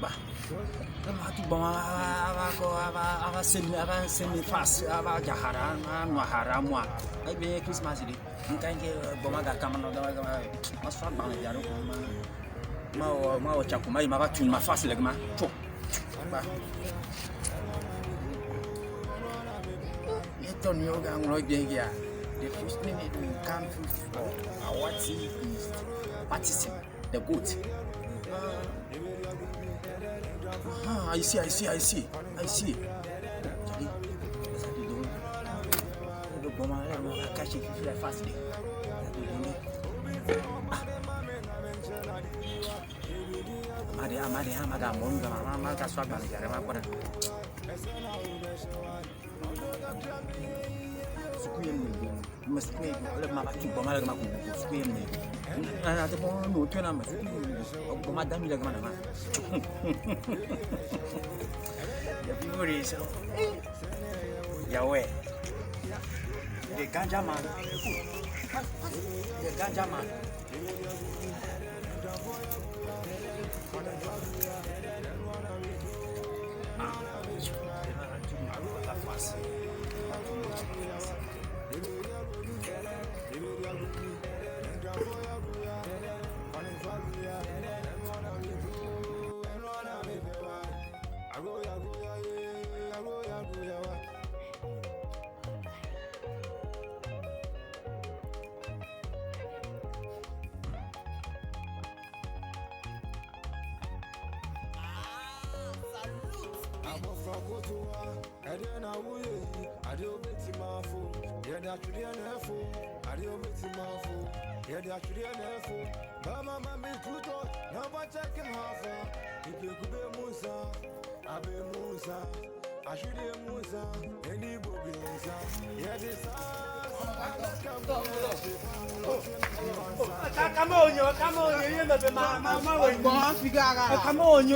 Bah. Tu bon ava semi face ava jahara no haram moi ai bien Christmas idi nkan ke boma ga kamano da ma so ba na yaro ma o chaku ma ba tune ma face le ma cho ba eto ni o ga ngro bien ya the first minute we come for our tea is participate the goat. I see. Jadi, the bomber catch it very fast. Madam, Mama, that's what I'm going must make Mama to Bomber scream me. And at the moment, no turn on Madame Lagana. The people is Yahweh. The ganja man. The ganja man. Come on, you